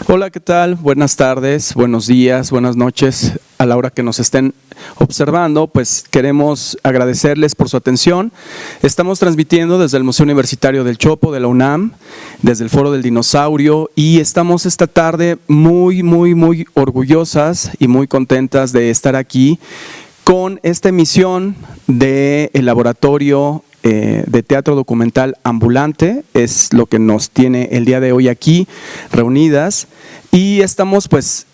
Hola, ¿qué tal? Buenas tardes, buenos días, buenas noches. A la hora que nos estén observando, pues queremos agradecerles por su atención. Estamos transmitiendo desde el Museo Universitario del Chopo de la UNAM, desde el Foro del Dinosaurio, y estamos esta tarde muy orgullosas y muy contentas de estar aquí con esta emisión del laboratorio de teatro documental ambulante. Es lo que nos tiene el día de hoy aquí reunidas, y estamos pues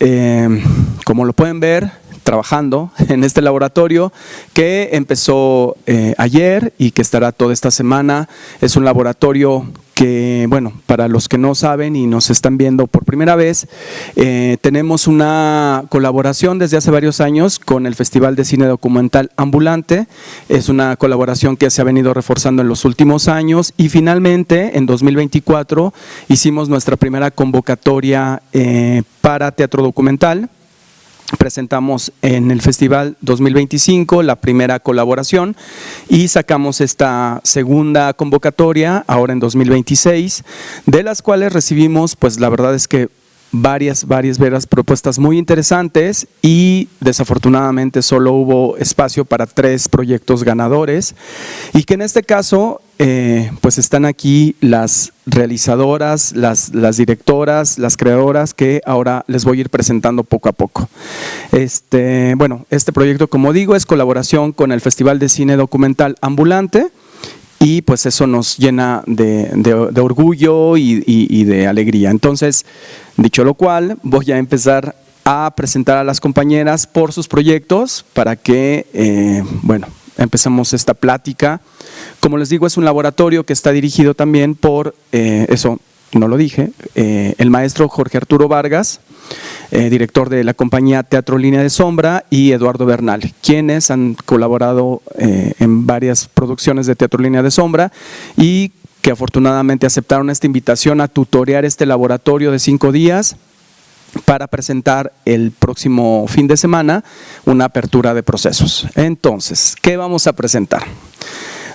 como lo pueden ver trabajando en este laboratorio que empezó ayer y que estará toda esta semana. Es un laboratorio que, bueno, para los que no saben y nos están viendo por primera vez, tenemos una colaboración desde hace varios años con el Festival de Cine Documental Ambulante. Es una colaboración que se ha venido reforzando en los últimos años, y finalmente en 2024 hicimos nuestra primera convocatoria para teatro documental. Presentamos en el Festival 2025 la primera colaboración y sacamos esta segunda convocatoria ahora en 2026, de las cuales recibimos, pues la verdad es que varias propuestas muy interesantes, y desafortunadamente solo hubo espacio para 3 proyectos ganadores, y que en este caso pues están aquí las realizadoras, las directoras, las creadoras, que ahora les voy a ir presentando poco a poco. Este proyecto, como digo, es colaboración con el Festival de Cine Documental Ambulante, y pues eso nos llena de orgullo y de alegría. Entonces, dicho lo cual, voy a empezar a presentar a las compañeras por sus proyectos para que, empecemos esta plática. Como les digo, es un laboratorio que está dirigido también por, eso no lo dije, el maestro Jorge Arturo Vargas, director de la compañía Teatro Línea de Sombra, y Eduardo Bernal, quienes han colaborado en varias producciones de Teatro Línea de Sombra, y que afortunadamente aceptaron esta invitación a tutorear este laboratorio de 5 días para presentar el próximo fin de semana una apertura de procesos. Entonces, ¿qué vamos a presentar?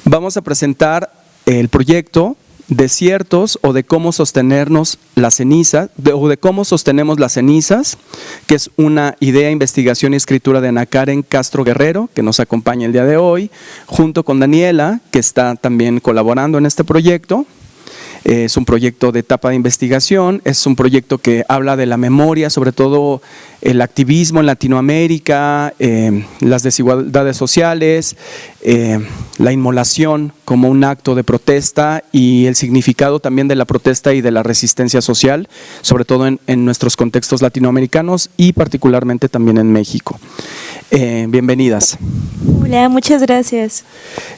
Vamos a presentar el proyecto Desiertos, o de cómo sostenernos las cenizas, o de cómo sostenemos las cenizas, que es una idea, investigación y escritura de Ana Karen Castro Guerrero, que nos acompaña el día de hoy, junto con Daniela, que está también colaborando en este proyecto. Es un proyecto de etapa de investigación, es un proyecto que habla de la memoria, sobre todo el activismo en Latinoamérica, las desigualdades sociales, la inmolación como un acto de protesta, y el significado también de la protesta y de la resistencia social, sobre todo en nuestros contextos latinoamericanos y particularmente también en México. Bienvenidas. Hola, muchas gracias.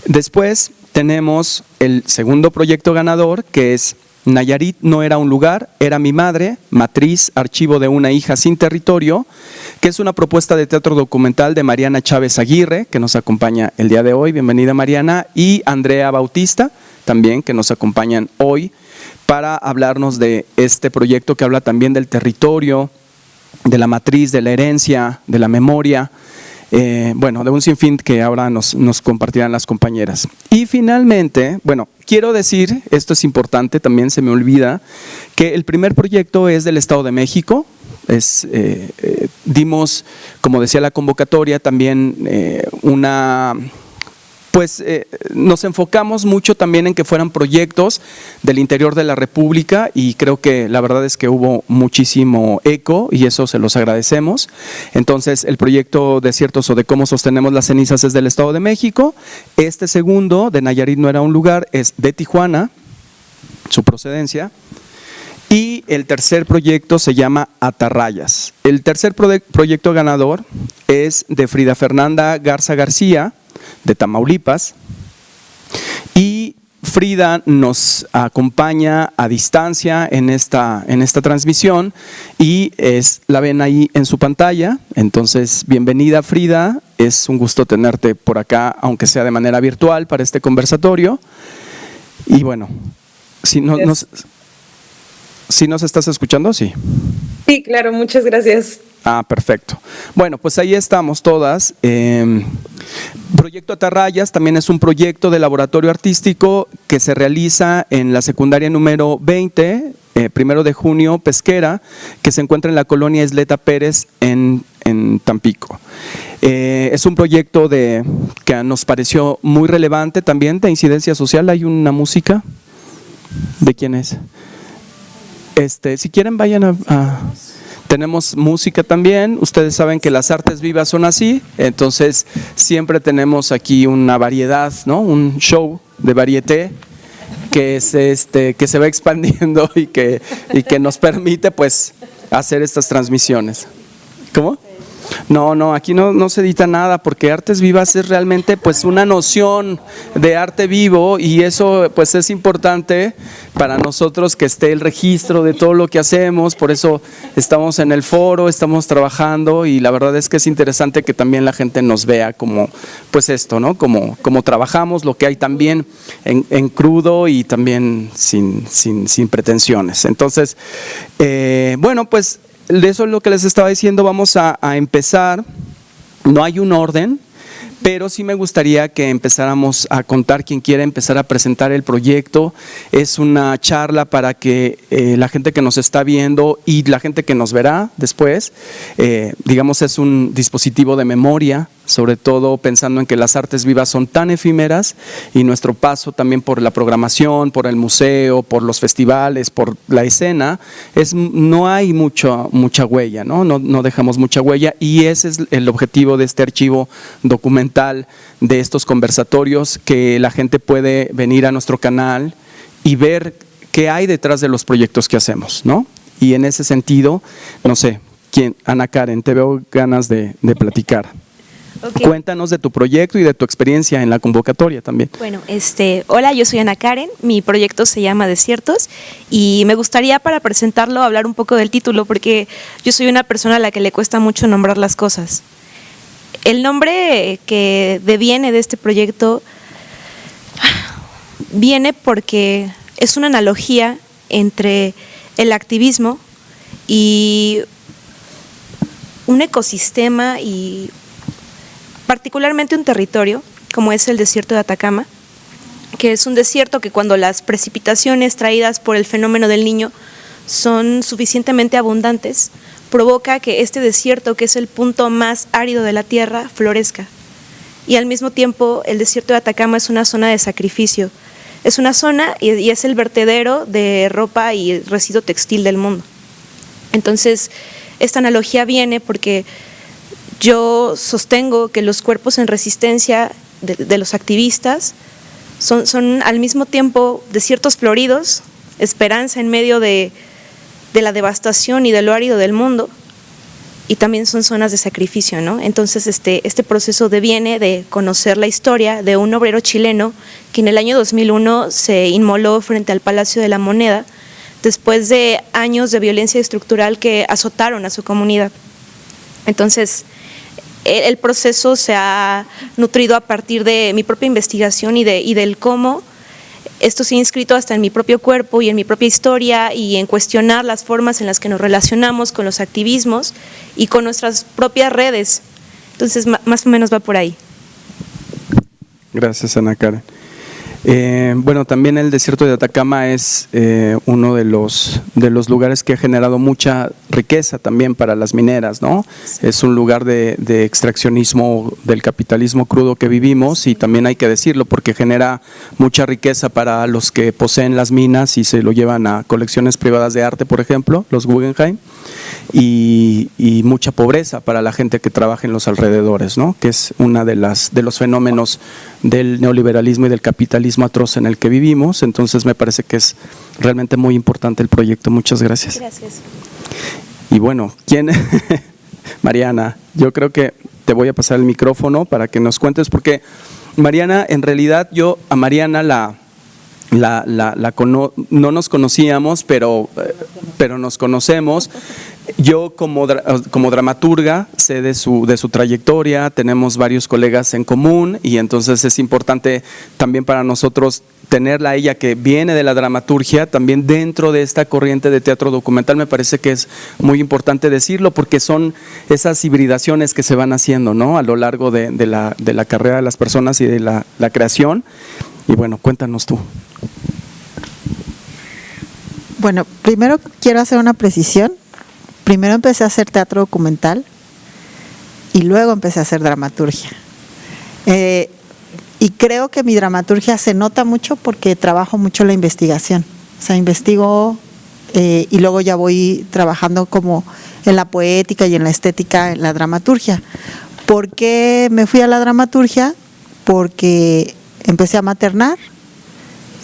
Después tenemos el segundo proyecto ganador, que es Nayarit no era un lugar, era mi madre, matriz, archivo de una hija sin territorio, que es una propuesta de teatro documental de Mariana Chávez Aguirre, que nos acompaña el día de hoy. Bienvenida, Mariana, y Andrea Bautista, también, que nos acompañan hoy para hablarnos de este proyecto que habla también del territorio, de la matriz, de la herencia, de la memoria, de un sinfín que ahora nos compartirán las compañeras. Y finalmente, quiero decir, esto es importante, también se me olvida, que el primer proyecto es del Estado de México. Dimos, como decía la convocatoria, también nos enfocamos mucho también en que fueran proyectos del interior de la República, y creo que la verdad es que hubo muchísimo eco, y eso se los agradecemos. Entonces, el proyecto Desiertos, o de cómo sostenemos las cenizas, es del Estado de México. Este segundo, de Nayarit no era un lugar, es de Tijuana, su procedencia. Y el tercer proyecto se llama Atarrayas. El tercer proyecto ganador es de Frida Fernanda Garza García, de Tamaulipas, y Frida nos acompaña a distancia en esta transmisión, y la ven ahí en su pantalla. Entonces, bienvenida, Frida, es un gusto tenerte por acá, aunque sea de manera virtual, para este conversatorio. Y si nos estás escuchando, sí. Sí, claro, muchas gracias. Perfecto. Bueno, pues ahí estamos todas. Proyecto Atarrayas también es un proyecto de laboratorio artístico que se realiza en la secundaria número 20 1 de junio Pesquera, que se encuentra en la colonia Isleta Pérez en Tampico. Es un proyecto que nos pareció muy relevante también, de incidencia social. Hay una música. ¿De quién es? Si quieren vayan tenemos música también. Ustedes saben que las artes vivas son así, entonces siempre tenemos aquí una variedad, ¿no? Un show de varieté que se va expandiendo y que nos permite pues hacer estas transmisiones. ¿Cómo? No, aquí no se edita nada, porque Artes Vivas es realmente pues una noción de arte vivo, y eso pues es importante para nosotros, que esté el registro de todo lo que hacemos. Por eso estamos en el foro, estamos trabajando, y la verdad es que es interesante que también la gente nos vea como pues esto, ¿no? Como trabajamos, lo que hay también en crudo y también sin pretensiones. Entonces, bueno, pues de eso es lo que les estaba diciendo. Vamos a empezar. No hay un orden, pero sí me gustaría que empezáramos a contar. Quien quiera empezar a presentar el proyecto, es una charla para que la gente que nos está viendo y la gente que nos verá después, digamos, es un dispositivo de memoria, sobre todo pensando en que las artes vivas son tan efímeras, y nuestro paso también por la programación, por el museo, por los festivales, por la escena, no hay mucha huella, no dejamos mucha huella, y ese es el objetivo de este archivo documental, de estos conversatorios, que la gente puede venir a nuestro canal y ver qué hay detrás de los proyectos que hacemos, ¿no? Y en ese sentido, no sé, Ana Karen, te veo ganas de platicar. Okay. Cuéntanos de tu proyecto y de tu experiencia en la convocatoria también. Bueno, hola, yo soy Ana Karen, mi proyecto se llama Desiertos, y me gustaría, para presentarlo, hablar un poco del título, porque yo soy una persona a la que le cuesta mucho nombrar las cosas. El nombre que deviene de este proyecto viene porque es una analogía entre el activismo y un ecosistema, y particularmente un territorio como es el desierto de Atacama, que es un desierto que, cuando las precipitaciones traídas por el fenómeno del Niño son suficientemente abundantes, provoca que este desierto, que es el punto más árido de la tierra, florezca. Y al mismo tiempo, el desierto de Atacama es una zona de sacrificio. Es una zona y es el vertedero de ropa y residuo textil del mundo. Entonces, esta analogía viene porque yo sostengo que los cuerpos en resistencia de los activistas son al mismo tiempo desiertos floridos, esperanza en medio de la devastación y de lo árido del mundo, y también son zonas de sacrificio, ¿no? Entonces este proceso deviene de conocer la historia de un obrero chileno que en el año 2001 se inmoló frente al Palacio de la Moneda después de años de violencia estructural que azotaron a su comunidad. Entonces, el proceso se ha nutrido a partir de mi propia investigación y del cómo esto se ha inscrito hasta en mi propio cuerpo y en mi propia historia, y en cuestionar las formas en las que nos relacionamos con los activismos y con nuestras propias redes. Entonces, más o menos va por ahí. Gracias, Ana Karen. Bueno, también el desierto de Atacama es uno de los lugares que ha generado mucha riqueza también para las mineras, ¿no? Es un lugar de extraccionismo del capitalismo crudo que vivimos, y también hay que decirlo, porque genera mucha riqueza para los que poseen las minas y se lo llevan a colecciones privadas de arte, por ejemplo, los Guggenheim, y mucha pobreza para la gente que trabaja en los alrededores, ¿no? Que es una de los fenómenos del neoliberalismo y del capitalismo atroz en el que vivimos. Entonces me parece que es realmente muy importante el proyecto. Muchas gracias. Gracias. Y bueno, Mariana, yo creo que te voy a pasar el micrófono para que nos cuentes, porque Mariana, en realidad yo a Mariana no nos conocíamos, pero nos conocemos. Yo como dramaturga sé de su trayectoria, tenemos varios colegas en común, y entonces es importante también para nosotros tenerla a ella, que viene de la dramaturgia, también dentro de esta corriente de teatro documental. Me parece que es muy importante decirlo, porque son esas hibridaciones que se van haciendo, ¿no? A lo largo de la carrera de las personas y de la creación. Y bueno, cuéntanos tú. Bueno, primero quiero hacer una precisión. Primero empecé a hacer teatro documental y luego empecé a hacer dramaturgia. Y creo que mi dramaturgia se nota mucho porque trabajo mucho la investigación. O sea, investigo y luego ya voy trabajando como en la poética y en la estética, en la dramaturgia. ¿Por qué me fui a la dramaturgia? Porque empecé a maternar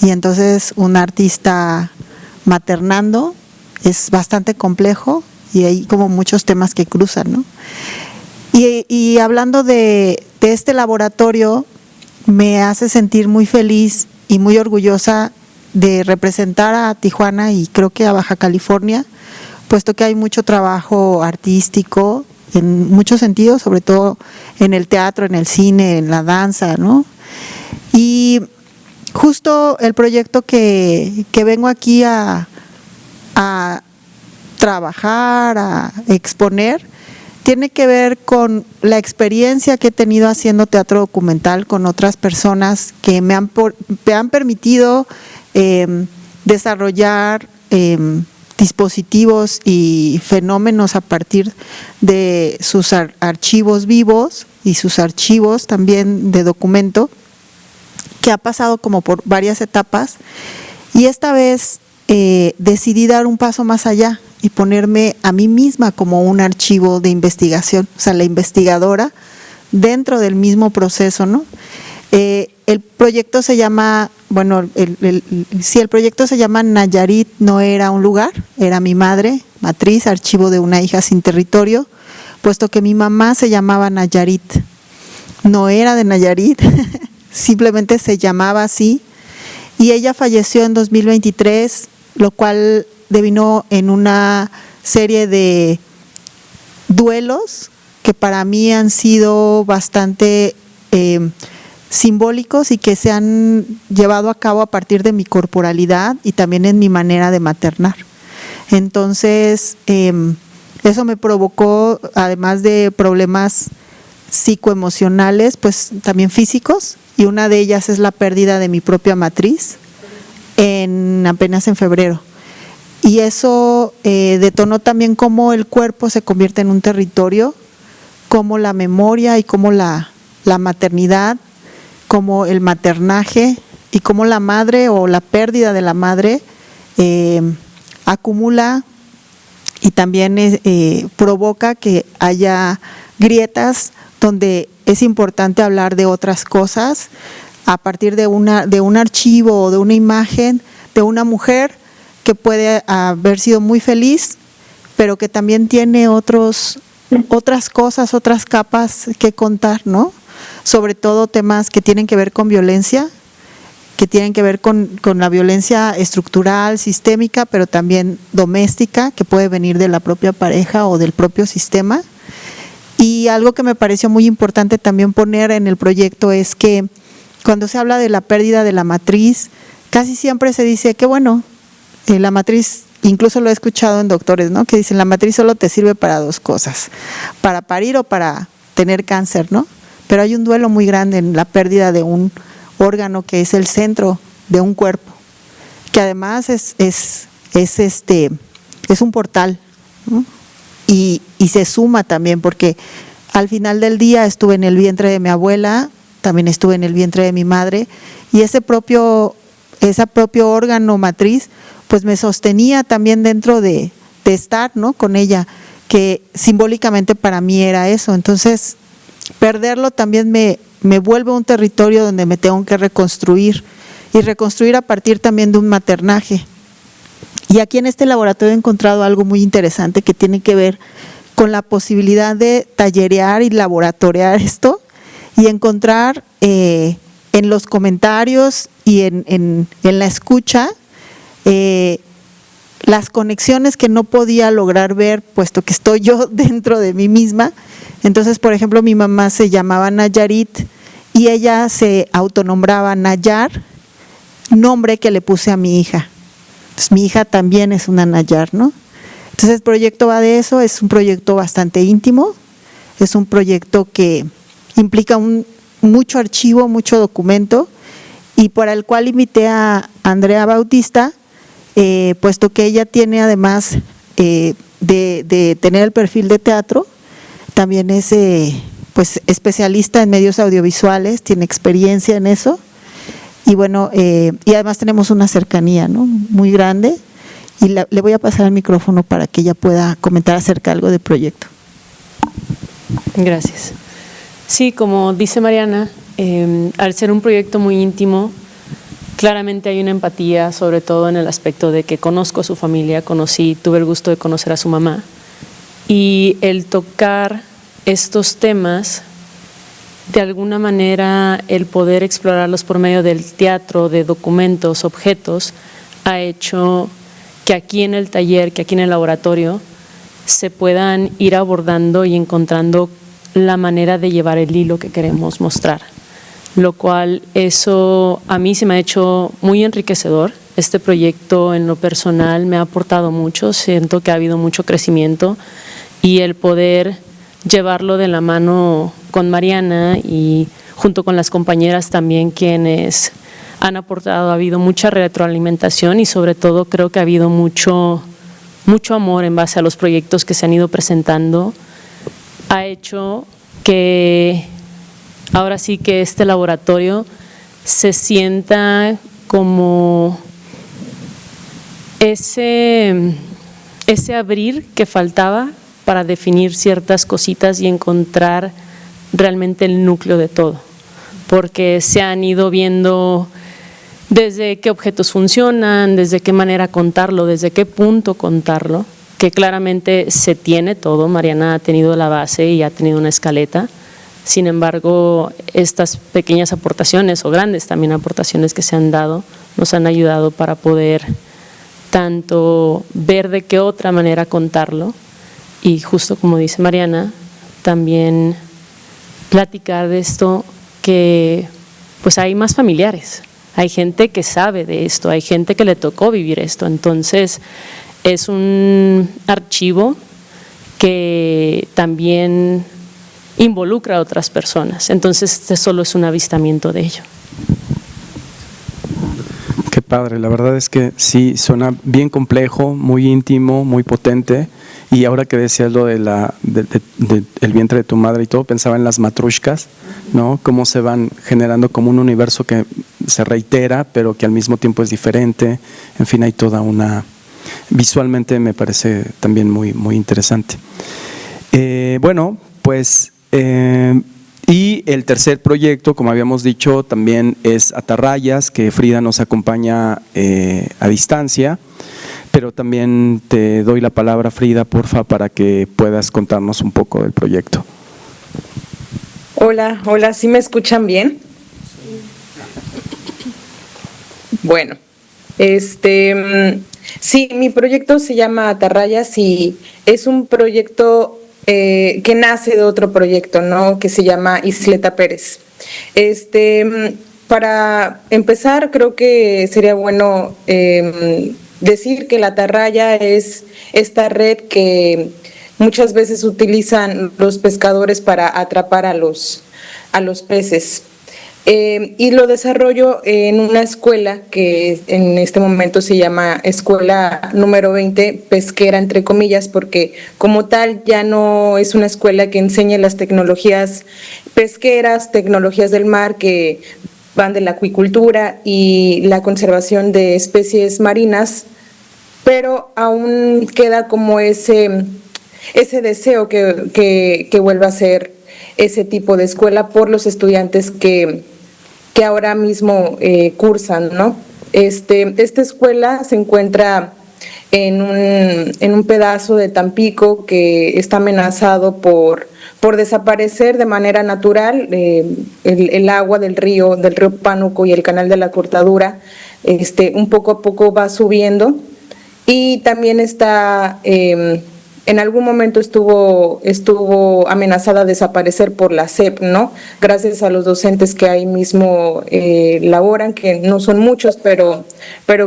y entonces un artista maternando es bastante complejo y hay como muchos temas que cruzan, ¿no? Y hablando de este laboratorio, me hace sentir muy feliz y muy orgullosa de representar a Tijuana y creo que a Baja California, puesto que hay mucho trabajo artístico en muchos sentidos, sobre todo en el teatro, en el cine, en la danza, ¿no? Y justo el proyecto que vengo aquí a trabajar, a exponer, tiene que ver con la experiencia que he tenido haciendo teatro documental con otras personas que me han permitido desarrollar dispositivos y fenómenos a partir de sus archivos vivos y sus archivos también de documento, que ha pasado como por varias etapas, y esta vez decidí dar un paso más allá y ponerme a mí misma como un archivo de investigación, o sea, la investigadora dentro del mismo proceso, ¿no? El proyecto se llama, bueno, el proyecto se llama Nayarit no era un lugar, era mi madre, matriz, archivo de una hija sin territorio, puesto que mi mamá se llamaba Nayarit, no era de Nayarit, simplemente se llamaba así, y ella falleció en 2023, lo cual devino en una serie de duelos que para mí han sido bastante simbólicos y que se han llevado a cabo a partir de mi corporalidad y también en mi manera de maternar. Entonces, eso me provocó, además de problemas psicoemocionales, pues también físicos, y una de ellas es la pérdida de mi propia matriz apenas en febrero. Y eso detonó también cómo el cuerpo se convierte en un territorio, cómo la memoria y cómo la maternidad, como el maternaje y cómo la madre o la pérdida de la madre acumula y también provoca que haya grietas donde es importante hablar de otras cosas a partir de un archivo o de una imagen de una mujer que puede haber sido muy feliz, pero que también tiene otras cosas, otras capas que contar, ¿no? Sobre todo temas que tienen que ver con violencia, que tienen que ver con la violencia estructural, sistémica, pero también doméstica, que puede venir de la propia pareja o del propio sistema. Y algo que me pareció muy importante también poner en el proyecto es que cuando se habla de la pérdida de la matriz, casi siempre se dice que bueno, la matriz, incluso lo he escuchado en doctores, ¿no? Que dicen la matriz solo te sirve para dos cosas, para parir o para tener cáncer, ¿no? Pero hay un duelo muy grande en la pérdida de un órgano que es el centro de un cuerpo, que además es un portal, ¿no? Y se suma también, porque al final del día estuve en el vientre de mi abuela, también estuve en el vientre de mi madre, y ese propio órgano matriz pues me sostenía también dentro de estar, ¿no? Con ella, que simbólicamente para mí era eso. Entonces perderlo también me vuelve un territorio donde me tengo que reconstruir, y reconstruir a partir también de un maternaje. Y aquí en este laboratorio he encontrado algo muy interesante que tiene que ver con la posibilidad de tallerear y laboratoriar esto y encontrar en los comentarios y en la escucha las conexiones que no podía lograr ver, puesto que estoy yo dentro de mí misma. Entonces, por ejemplo, mi mamá se llamaba Nayarit y ella se autonombraba Nayar, nombre que le puse a mi hija. Entonces, mi hija también es una Nayar, ¿no? Entonces, el proyecto va de eso, es un proyecto bastante íntimo, es un proyecto que implica mucho archivo, mucho documento, y para el cual invité a Andrea Bautista, puesto que ella tiene además de tener el perfil de teatro, también es pues especialista en medios audiovisuales, tiene experiencia en eso, y bueno, y además tenemos una cercanía, ¿no?, muy grande, y le voy a pasar el micrófono para que ella pueda comentar acerca de algo del proyecto. Gracias. Sí, como dice Mariana, al ser un proyecto muy íntimo, claramente hay una empatía, sobre todo en el aspecto de que conozco a su familia, tuve el gusto de conocer a su mamá, y el tocar estos temas, de alguna manera el poder explorarlos por medio del teatro, de documentos, objetos, ha hecho que aquí en el taller, que aquí en el laboratorio, se puedan ir abordando y encontrando la manera de llevar el hilo que queremos mostrar, lo cual eso a mí se me ha hecho muy enriquecedor. Este proyecto en lo personal me ha aportado mucho, siento que ha habido mucho crecimiento, y el poder llevarlo de la mano con Mariana y junto con las compañeras también quienes han aportado, ha habido mucha retroalimentación, y sobre todo creo que ha habido mucho amor en base a los proyectos que se han ido presentando, ha hecho que ahora sí que este laboratorio se sienta como ese abrir que faltaba para definir ciertas cositas y encontrar realmente el núcleo de todo, porque se han ido viendo desde qué objetos funcionan, desde qué manera contarlo, desde qué punto contarlo, que claramente se tiene todo. Mariana ha tenido la base y ha tenido una escaleta. Sin embargo, estas pequeñas aportaciones o grandes también aportaciones que se han dado nos han ayudado para poder tanto ver de qué otra manera contarlo, y justo como dice Mariana, también platicar de esto, que pues hay más familiares, hay gente que sabe de esto, hay gente que le tocó vivir esto, entonces es un archivo que también involucra a otras personas, entonces este solo es un avistamiento de ello. Qué padre, la verdad es que sí, suena bien complejo, muy íntimo, muy potente. Y ahora que decías lo de el vientre de tu madre y todo, pensaba en las matrushkas, ¿no? Cómo se van generando como un universo que se reitera, pero que al mismo tiempo es diferente. En fin, hay toda una… Visualmente me parece también muy, muy interesante. Bueno, pues… y el tercer proyecto, como habíamos dicho, también es Atarrayas, que Frida nos acompaña a distancia. Pero también te doy la palabra, Frida, porfa, para que puedas contarnos un poco del proyecto. Hola, ¿sí me escuchan bien? Bueno, sí, mi proyecto se llama Atarrayas y es un proyecto que nace de otro proyecto, ¿no?, que se llama Isleta Pérez. Para empezar, creo que sería bueno decir que la atarraya es esta red que muchas veces utilizan los pescadores para atrapar a los peces. Y lo desarrollo en una escuela que en este momento se llama Escuela número 20, pesquera entre comillas, porque como tal ya no es una escuela que enseñe las tecnologías pesqueras, tecnologías del mar que van de la acuicultura y la conservación de especies marinas, pero aún queda como ese deseo que vuelva a ser ese tipo de escuela por los estudiantes que ahora mismo cursan, ¿no? Esta escuela se encuentra en un pedazo de Tampico que está amenazado por desaparecer de manera natural. El agua del río Pánuco y el canal de la Cortadura un poco a poco va subiendo, y también está en algún momento estuvo amenazada a desaparecer por la SEP, ¿no? Gracias a los docentes que ahí mismo laboran, que no son muchos, pero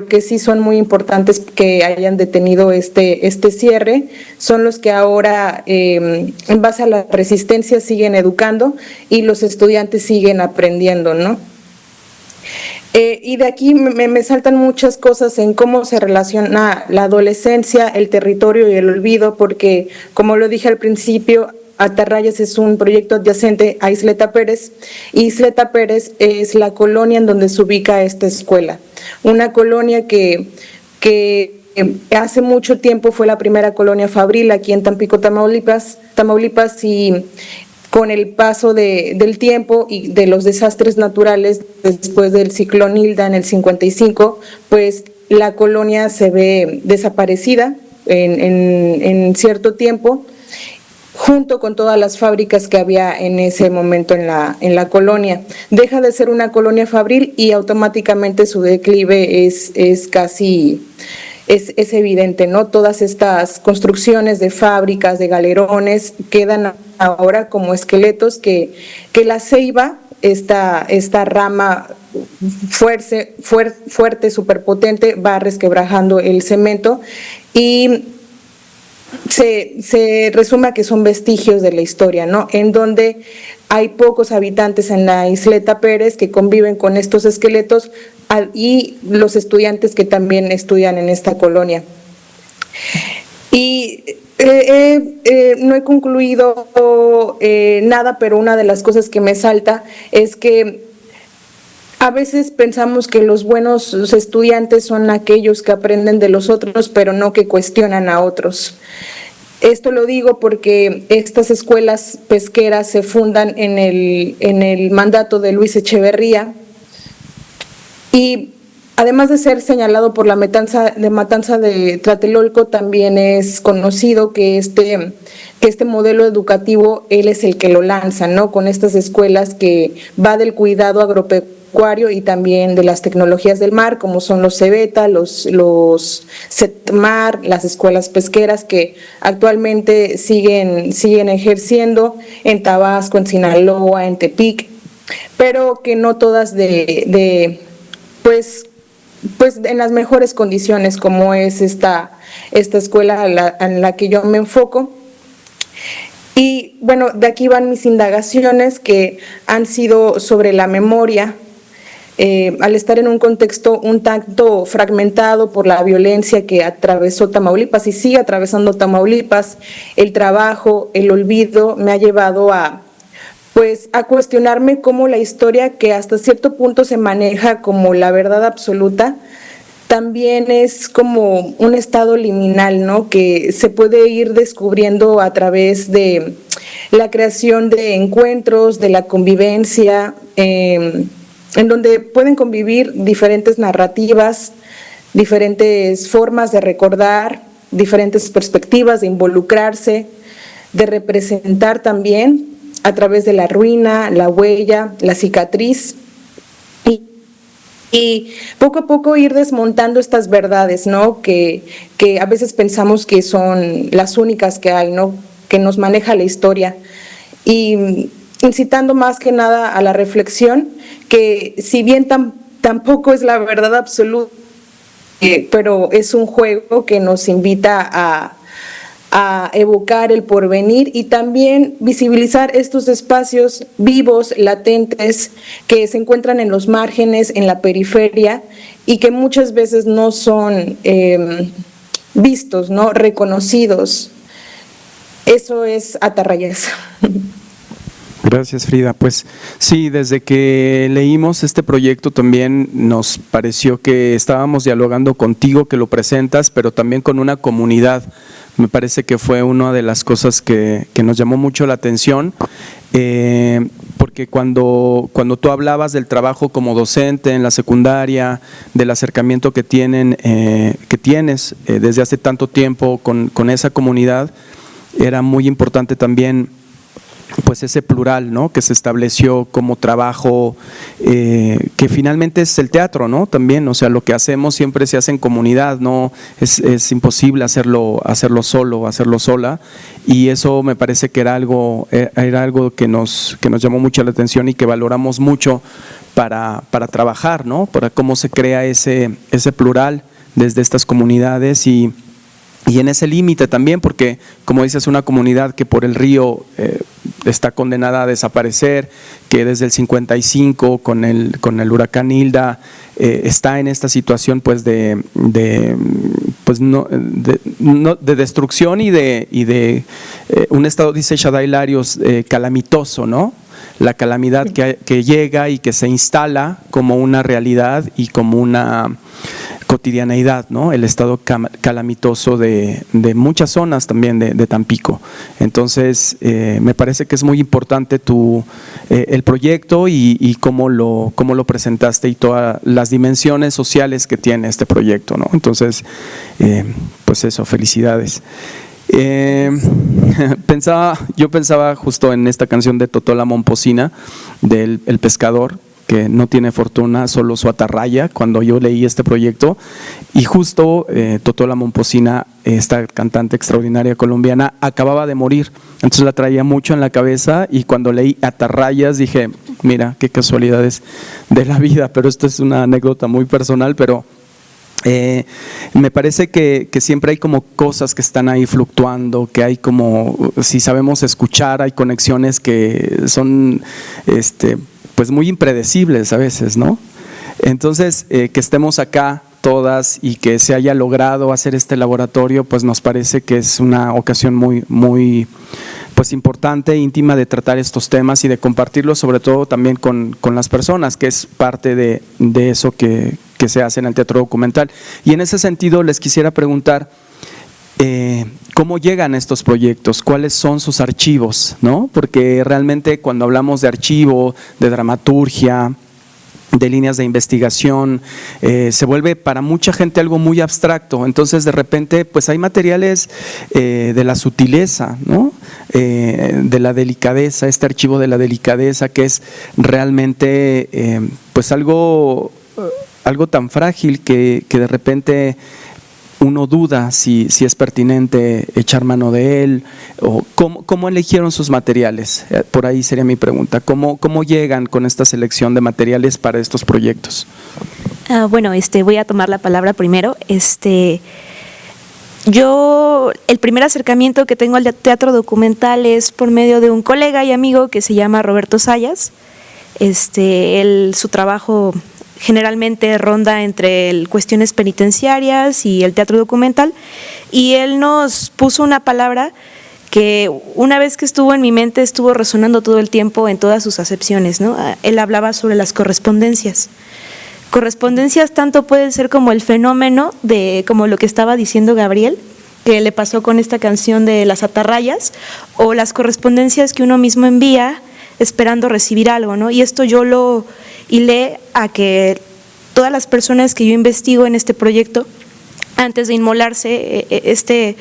que sí son muy importantes que hayan detenido este cierre. Son los que ahora, en base a la resistencia, siguen educando y los estudiantes siguen aprendiendo, ¿no? Y de aquí me saltan muchas cosas en cómo se relaciona la adolescencia, el territorio y el olvido, porque como lo dije al principio, Atarrayas es un proyecto adyacente a Isleta Pérez, y Isleta Pérez es la colonia en donde se ubica esta escuela. Una colonia que hace mucho tiempo fue la primera colonia fabril aquí en Tampico, Tamaulipas, y con el paso del tiempo y de los desastres naturales después del ciclón Hilda en el 55, pues la colonia se ve desaparecida en cierto tiempo, junto con todas las fábricas que había en ese momento en la colonia. Deja de ser una colonia fabril y automáticamente su declive es casi... Es evidente, ¿no? Todas estas construcciones de fábricas, de galerones, quedan ahora como esqueletos que la ceiba, esta rama fuerte, superpotente, va resquebrajando el cemento, y se resume a que son vestigios de la historia, ¿no? En donde hay pocos habitantes en la Isleta Pérez que conviven con estos esqueletos, y los estudiantes que también estudian en esta colonia. Y no he concluido nada, pero una de las cosas que me salta es que a veces pensamos que los buenos estudiantes son aquellos que aprenden de los otros, pero no que cuestionan a otros. Esto lo digo porque estas escuelas pesqueras se fundan en el mandato de Luis Echeverría, y además de ser señalado por la matanza de Tlatelolco, también es conocido que este modelo educativo, él es el que lo lanza, ¿no? Con estas escuelas que va del cuidado agropecuario y también de las tecnologías del mar, como son los CEBETA, los CETMAR, las escuelas pesqueras que actualmente siguen ejerciendo en Tabasco, en Sinaloa, en Tepic, pero que no todas pues en las mejores condiciones, como es esta escuela en la que yo me enfoco. Y bueno, de aquí van mis indagaciones, que han sido sobre la memoria. Al estar en un contexto un tanto fragmentado por la violencia que atravesó Tamaulipas y sigue atravesando Tamaulipas, el trabajo, el olvido, me ha llevado a cuestionarme cómo la historia, que hasta cierto punto se maneja como la verdad absoluta, también es como un estado liminal, ¿no? Que se puede ir descubriendo a través de la creación de encuentros, de la convivencia, en donde pueden convivir diferentes narrativas, diferentes formas de recordar, diferentes perspectivas de involucrarse, de representar también, a través de la ruina, la huella, la cicatriz, y poco a poco ir desmontando estas verdades, ¿no? Que a veces pensamos que son las únicas que hay, ¿no? Que nos maneja la historia, y incitando más que nada a la reflexión, que si bien tampoco es la verdad absoluta, pero es un juego que nos invita a evocar el porvenir y también visibilizar estos espacios vivos, latentes, que se encuentran en los márgenes, en la periferia, y que muchas veces no son vistos, ¿no? Reconocidos. Eso es Atarrayas. Gracias, Frida. Pues sí, desde que leímos este proyecto también nos pareció que estábamos dialogando contigo, que lo presentas, pero también con una comunidad. Me parece que fue una de las cosas que nos llamó mucho la atención, porque cuando tú hablabas del trabajo como docente en la secundaria, del acercamiento que tienes desde hace tanto tiempo con esa comunidad, era muy importante también pues ese plural, ¿no? Que se estableció como trabajo, que finalmente es el teatro, ¿no? También, o sea, lo que hacemos siempre se hace en comunidad, no es imposible hacerlo solo, hacerlo sola, y eso me parece que era algo que nos llamó mucho la atención y que valoramos mucho para trabajar, ¿no? Para cómo se crea ese plural desde estas comunidades y en ese límite también, porque como dices, una comunidad que por el río está condenada a desaparecer, que desde el 55 con el huracán Hilda está en esta situación pues de destrucción y de un estado, dice Shaddai Larios, calamitoso, ¿no? La calamidad que llega y que se instala como una realidad y como una cotidianeidad, ¿no? El estado calamitoso de muchas zonas también de Tampico. Entonces, me parece que es muy importante el proyecto y cómo lo presentaste y todas las dimensiones sociales que tiene este proyecto, ¿no? Entonces, pues eso, felicidades. Yo pensaba justo en esta canción de Totó la Momposina, del El Pescador, que no tiene fortuna, solo su atarraya, cuando yo leí este proyecto, y justo Totó la Momposina, esta cantante extraordinaria colombiana, acababa de morir, entonces la traía mucho en la cabeza, y cuando leí Atarrayas dije, mira, qué casualidades de la vida, pero esto es una anécdota muy personal, pero me parece que siempre hay como cosas que están ahí fluctuando, que hay como, si sabemos escuchar, hay conexiones que son pues muy impredecibles a veces, ¿no? Entonces, que estemos acá todas y que se haya logrado hacer este laboratorio, pues nos parece que es una ocasión muy, muy pues importante, íntima, de tratar estos temas y de compartirlos, sobre todo también con las personas, que es parte de eso que se hace en el teatro documental. Y en ese sentido les quisiera preguntar, ¿cómo llegan estos proyectos? ¿Cuáles son sus archivos? ¿No? Porque realmente cuando hablamos de archivo, de dramaturgia, de líneas de investigación, se vuelve para mucha gente algo muy abstracto. Entonces, de repente, pues hay materiales de la sutileza, ¿no? De la delicadeza, este archivo de la delicadeza, que es realmente pues algo tan frágil que de repente uno duda si es pertinente echar mano de él, o cómo eligieron sus materiales. Por ahí sería mi pregunta. ¿Cómo llegan con esta selección de materiales para estos proyectos? Bueno, voy a tomar la palabra primero. Yo, el primer acercamiento que tengo al teatro documental es por medio de un colega y amigo que se llama Roberto Sayas. Su trabajo generalmente ronda entre cuestiones penitenciarias y el teatro documental, y él nos puso una palabra que una vez que estuvo en mi mente estuvo resonando todo el tiempo en todas sus acepciones, ¿no? Él hablaba sobre las correspondencias. Correspondencias tanto pueden ser como el fenómeno como lo que estaba diciendo Gabriel, que le pasó con esta canción de Las Atarrayas, o las correspondencias que uno mismo envía esperando recibir algo, ¿no? Y esto yo lo hilé a que todas las personas que yo investigo en este proyecto, antes de inmolarse, este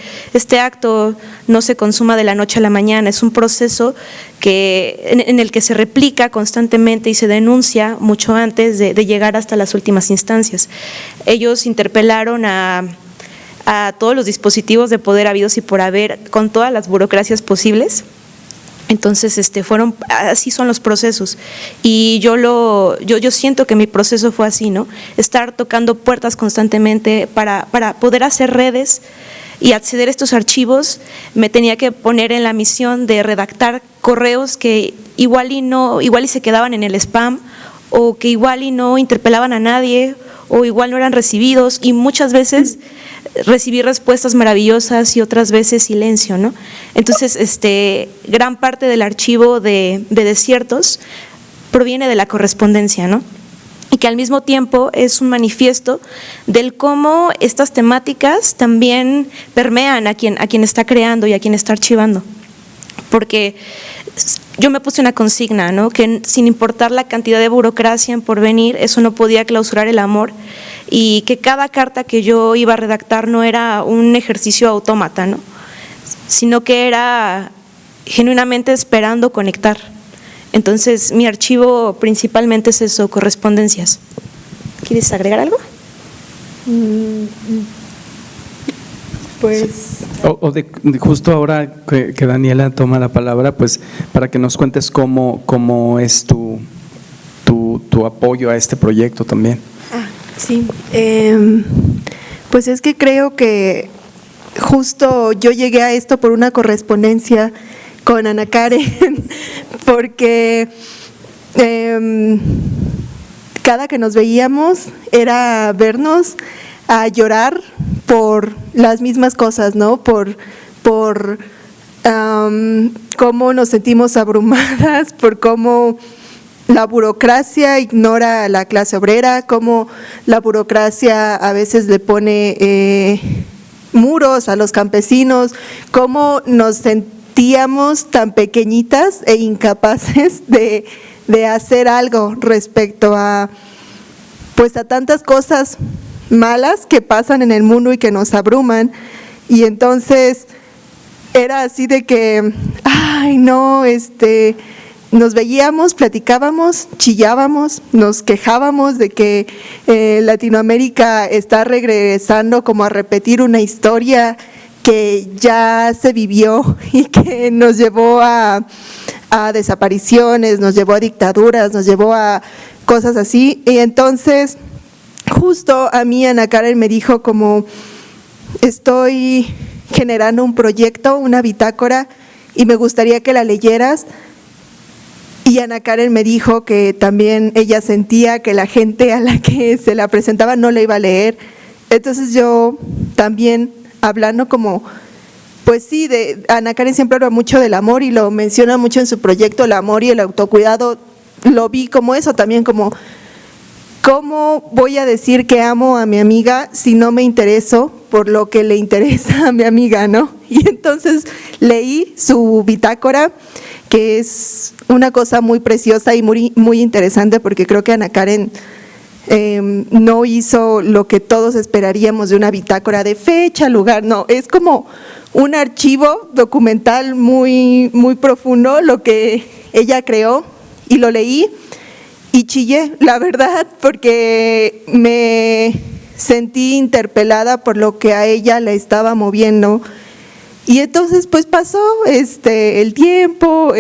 acto no se consuma de la noche a la mañana, es un proceso en el que se replica constantemente y se denuncia mucho antes de llegar hasta las últimas instancias. Ellos interpelaron a todos los dispositivos de poder habidos y por haber, con todas las burocracias posibles. Entonces, así son los procesos, y yo siento que mi proceso fue así, ¿no? Estar tocando puertas constantemente para poder hacer redes y acceder a estos archivos. Me tenía que poner en la misión de redactar correos que igual y se quedaban en el spam, o que igual y no interpelaban a nadie, o igual no eran recibidos, y muchas veces recibí respuestas maravillosas y otras veces silencio, ¿no? Entonces, gran parte del archivo de Desiertos proviene de la correspondencia, ¿no? Y que al mismo tiempo es un manifiesto del cómo estas temáticas también permean a quien está creando y a quien está archivando. Porque yo me puse una consigna, ¿no? Que sin importar la cantidad de burocracia en porvenir, eso no podía clausurar el amor, y que cada carta que yo iba a redactar no era un ejercicio autómata, ¿no? Sino que era genuinamente esperando conectar. Entonces, mi archivo principalmente es eso, correspondencias. ¿Quieres agregar algo? Pues justo ahora que Daniela toma la palabra, pues para que nos cuentes cómo es tu apoyo a este proyecto también. Sí, pues es que creo que justo yo llegué a esto por una correspondencia con Ana Karen, porque cada que nos veíamos era vernos a llorar por las mismas cosas, ¿no? Por cómo nos sentimos abrumadas, por cómo la burocracia ignora a la clase obrera, cómo la burocracia a veces le pone muros a los campesinos, cómo nos sentíamos tan pequeñitas e incapaces de hacer algo respecto a, pues, a tantas cosas malas que pasan en el mundo y que nos abruman. Y entonces era así de que, ay, no, nos veíamos, platicábamos, chillábamos, nos quejábamos de que Latinoamérica está regresando como a repetir una historia que ya se vivió y que nos llevó a desapariciones, nos llevó a dictaduras, nos llevó a cosas así. Y entonces, justo a mí Ana Karen me dijo como, estoy generando un proyecto, una bitácora, y me gustaría que la leyeras. Y Ana Karen me dijo que también ella sentía que la gente a la que se la presentaba no la iba a leer. Entonces yo también, hablando como, pues sí, Ana Karen siempre habla mucho del amor y lo menciona mucho en su proyecto, el amor y el autocuidado, lo vi como eso también, como, ¿cómo voy a decir que amo a mi amiga si no me intereso por lo que le interesa a mi amiga, ¿no? Y entonces leí su bitácora, que es una cosa muy preciosa y muy, muy interesante, porque creo que Ana Karen no hizo lo que todos esperaríamos de una bitácora de fecha, lugar, no, es como un archivo documental muy, muy profundo, lo que ella creó, y lo leí y chillé, la verdad, porque me sentí interpelada por lo que a ella la estaba moviendo. Y entonces pues pasó el tiempo,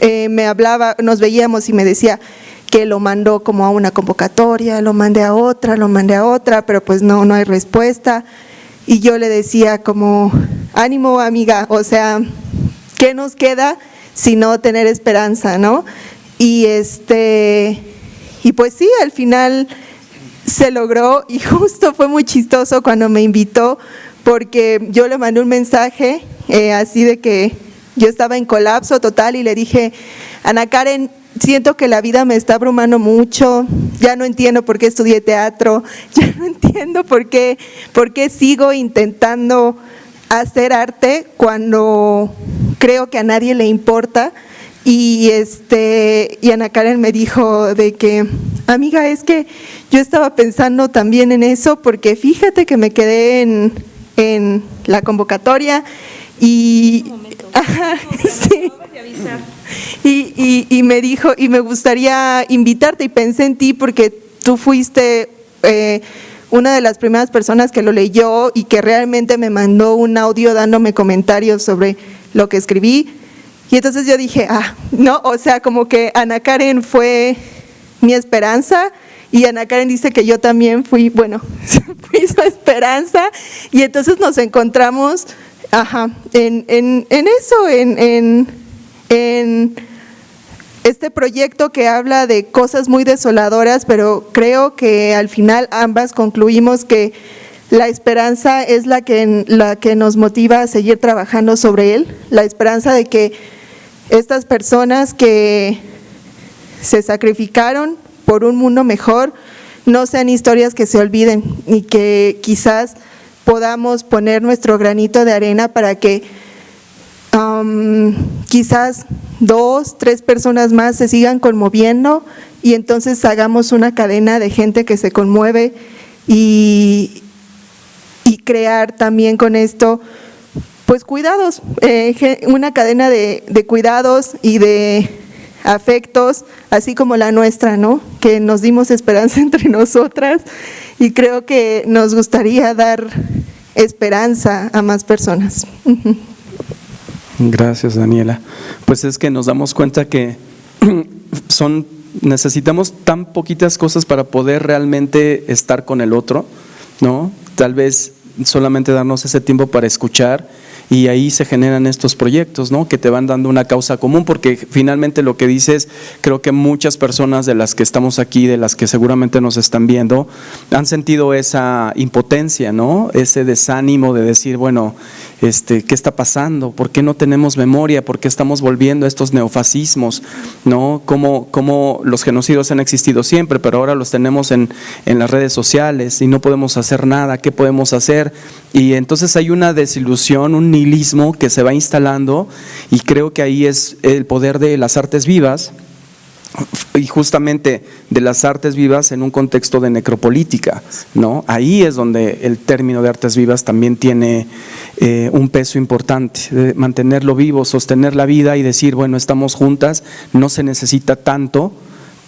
me hablaba, nos veíamos y me decía que lo mandó como a una convocatoria, lo mandé a otra, pero pues no hay respuesta. Y yo le decía como, ánimo amiga, o sea, ¿qué nos queda sino tener esperanza, no? Y pues sí, al final se logró, y justo fue muy chistoso cuando me invitó, porque yo le mandé un mensaje así de que yo estaba en colapso total y le dije, Ana Karen, siento que la vida me está abrumando mucho, ya no entiendo por qué estudié teatro, ya no entiendo por qué sigo intentando hacer arte cuando creo que a nadie le importa. Y Ana Karen me dijo de que, amiga, es que yo estaba pensando también en eso, porque fíjate que me quedé en la convocatoria y sí. Y me dijo, y me gustaría invitarte, y pensé en ti porque tú fuiste una de las primeras personas que lo leyó y que realmente me mandó un audio dándome comentarios sobre lo que escribí. Y entonces yo dije, no, o sea, como que Ana Karen fue mi esperanza, y Ana Karen dice que yo también fui su esperanza, y entonces nos encontramos en eso, en este proyecto que habla de cosas muy desoladoras, pero creo que al final ambas concluimos que la esperanza es la que nos motiva a seguir trabajando sobre él, la esperanza de que estas personas que se sacrificaron por un mundo mejor no sean historias que se olviden, y que quizás podamos poner nuestro granito de arena para que quizás 2, 3 personas más se sigan conmoviendo, y entonces hagamos una cadena de gente que se conmueve y crear también con esto pues cuidados, una cadena de cuidados y de afectos, así como la nuestra, ¿no? Que nos dimos esperanza entre nosotras, y creo que nos gustaría dar esperanza a más personas. Gracias, Daniela. Pues es que nos damos cuenta que necesitamos tan poquitas cosas para poder realmente estar con el otro, ¿no? Tal vez solamente darnos ese tiempo para escuchar y ahí se generan estos proyectos, ¿no? Que te van dando una causa común, porque finalmente lo que dices, creo que muchas personas de las que estamos aquí, de las que seguramente nos están viendo, han sentido esa impotencia, ¿no? Ese desánimo de decir, bueno, ¿qué está pasando? ¿Por qué no tenemos memoria? ¿Por qué estamos volviendo a estos neofascismos? ¿No? ¿Cómo los genocidios han existido siempre, pero ahora los tenemos en las redes sociales y no podemos hacer nada? ¿Qué podemos hacer? Y entonces hay una desilusión, un nihilismo que se va instalando, y creo que ahí es el poder de las artes vivas, y justamente de las artes vivas en un contexto de necropolítica, ¿no? Ahí es donde el término de artes vivas también tiene un peso importante, de mantenerlo vivo, sostener la vida y decir, bueno, estamos juntas, no se necesita tanto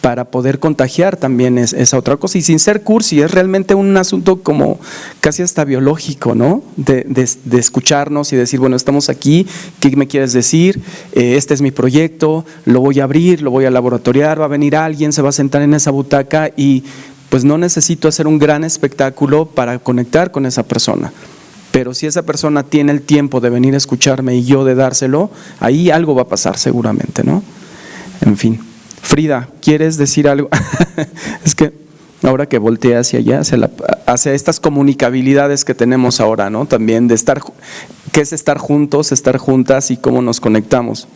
para poder contagiar también esa otra cosa, y sin ser cursi, es realmente un asunto como casi hasta biológico, ¿no? De escucharnos y decir, bueno, estamos aquí, ¿qué me quieres decir? Este es mi proyecto, lo voy a abrir, lo voy a laboratoriar, va a venir alguien, se va a sentar en esa butaca y pues no necesito hacer un gran espectáculo para conectar con esa persona. Pero si esa persona tiene el tiempo de venir a escucharme y yo de dárselo, ahí algo va a pasar seguramente, ¿no? En fin. Frida, ¿quieres decir algo? Es que ahora que volteé hacia allá, hacia estas comunicabilidades que tenemos ahora, ¿no? También de estar, ¿qué es estar juntos, estar juntas y cómo nos conectamos?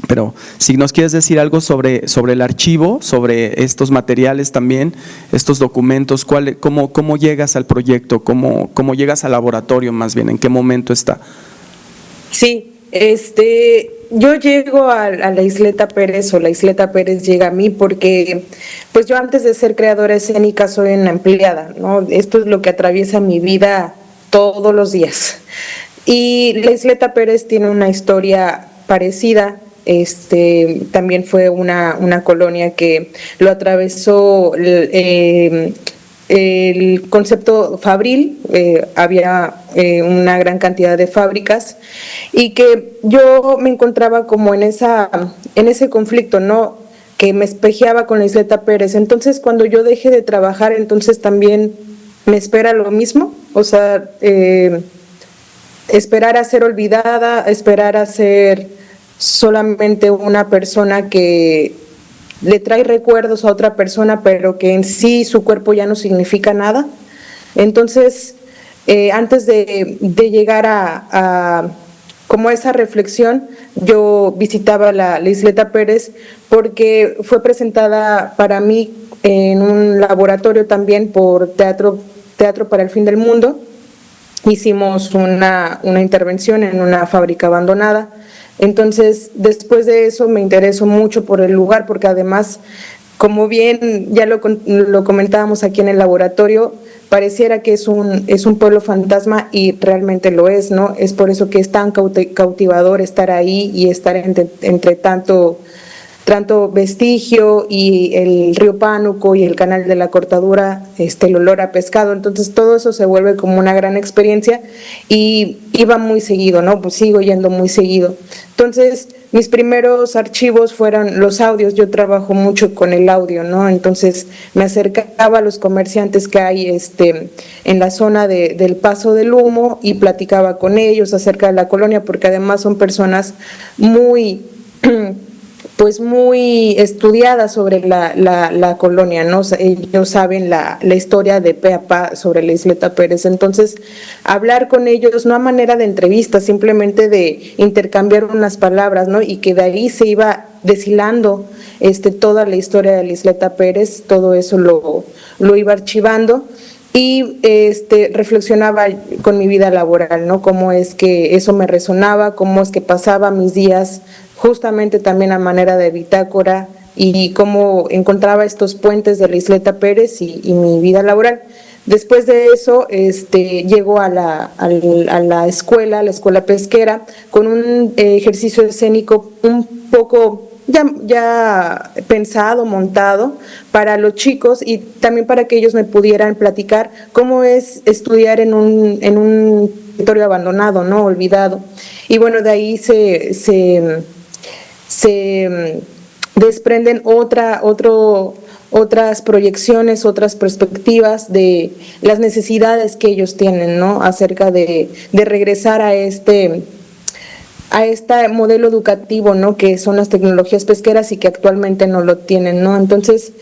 Pero si nos quieres decir algo sobre el archivo, sobre estos materiales también, estos documentos, ¿cómo llegas al proyecto? ¿Cómo llegas al laboratorio más bien? ¿En qué momento está? Sí, yo llego a la Isleta Pérez, o la Isleta Pérez llega a mí porque pues yo antes de ser creadora escénica soy una empleada, ¿no? Esto es lo que atraviesa mi vida todos los días. Y la Isleta Pérez tiene una historia parecida. También fue una colonia que lo atravesó el concepto fabril, había una gran cantidad de fábricas, y que yo me encontraba como en ese conflicto, ¿no? Que me espejeaba con la Isleta Pérez. Entonces, cuando yo dejé de trabajar, entonces también me espera lo mismo, o sea, esperar a ser olvidada, esperar a ser solamente una persona que le trae recuerdos a otra persona, pero que en sí su cuerpo ya no significa nada. Entonces, antes de llegar a como esa reflexión, yo visitaba la Isleta Pérez porque fue presentada para mí en un laboratorio también por Teatro para el Fin del Mundo. Hicimos una intervención en una fábrica abandonada. Entonces, después de eso me interesó mucho por el lugar, porque además, como bien ya lo comentábamos aquí en el laboratorio, pareciera que es un pueblo fantasma, y realmente lo es, ¿no? Es por eso que es tan cautivador estar ahí y estar entre tanto vestigio y el río Pánuco y el canal de la Cortadura, el olor a pescado. Entonces todo eso se vuelve como una gran experiencia, y iba muy seguido, ¿no? Pues sigo yendo muy seguido. Entonces mis primeros archivos fueron los audios. Yo trabajo mucho con el audio, ¿no? Entonces me acercaba a los comerciantes que hay en la zona del Paso del Humo y platicaba con ellos acerca de la colonia, porque además son personas muy pues muy estudiadas sobre la colonia, ¿no? Ellos saben la historia de pe a pa sobre la Isleta Pérez. Entonces, hablar con ellos, no a manera de entrevista, simplemente de intercambiar unas palabras, ¿no? Y que de ahí se iba deshilando toda la historia de la Isleta Pérez, todo eso lo iba archivando. Y reflexionaba con mi vida laboral, ¿no? Cómo es que eso me resonaba, cómo es que pasaba mis días justamente también a manera de bitácora, y cómo encontraba estos puentes de la Isleta Pérez y mi vida laboral. Después de eso, llego a la escuela pesquera, con un ejercicio escénico un poco ya pensado, montado para los chicos, y también para que ellos me pudieran platicar cómo es estudiar en un territorio abandonado, ¿no? Olvidado. Y bueno, de ahí se desprenden otro otras proyecciones, otras perspectivas de las necesidades que ellos tienen, ¿no? Acerca de regresar a este modelo educativo, ¿no? Que son las tecnologías pesqueras y que actualmente no lo tienen, ¿no? Entonces,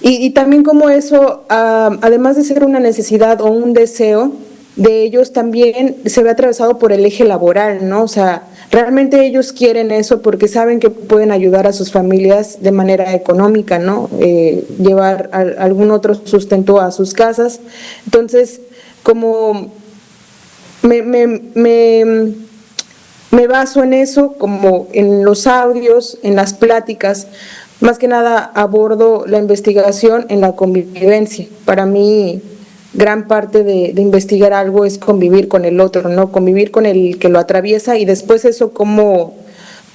y también como eso, además de ser una necesidad o un deseo de ellos, también se ve atravesado por el eje laboral, ¿no? O sea, realmente ellos quieren eso porque saben que pueden ayudar a sus familias de manera económica, ¿no? Llevar algún otro sustento a sus casas. Entonces, como me baso en eso, como en los audios, en las pláticas. Más que nada abordo la investigación en la convivencia. Para mí, gran parte de investigar algo es convivir con el otro, ¿no? Convivir con el que lo atraviesa y después eso cómo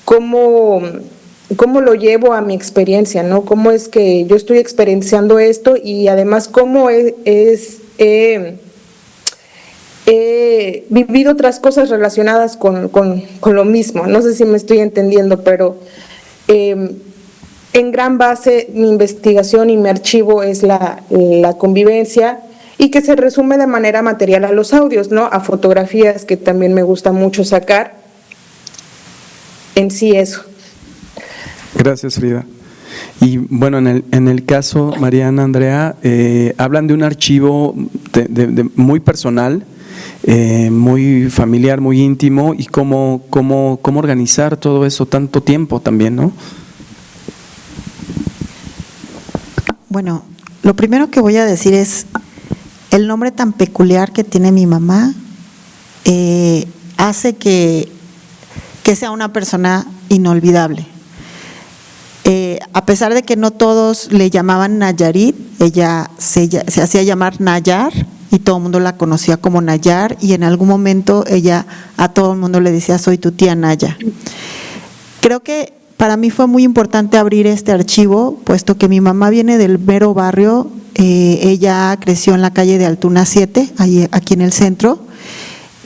lo llevo a mi experiencia, ¿no? Cómo es que yo estoy experienciando esto y además cómo he vivido otras cosas relacionadas con lo mismo. No sé si me estoy entendiendo, pero en gran base mi investigación y mi archivo es la convivencia y que se resume de manera material a los audios, ¿no? A fotografías que también me gusta mucho sacar. En sí eso. Gracias, Frida. Y bueno, en el caso, Mariana, Andrea, hablan de un archivo muy personal, muy familiar, muy íntimo, y cómo organizar todo eso tanto tiempo también, ¿no? Bueno, lo primero que voy a decir es el nombre tan peculiar que tiene mi mamá hace que sea una persona inolvidable. A pesar de que no todos le llamaban Nayarit, ella se hacía llamar Nayar y todo el mundo la conocía como Nayar, y en algún momento ella a todo el mundo le decía: soy tu tía Naya. Creo que para mí fue muy importante abrir este archivo, puesto que mi mamá viene del mero barrio. Ella creció en la calle de Altuna 7, aquí en el centro,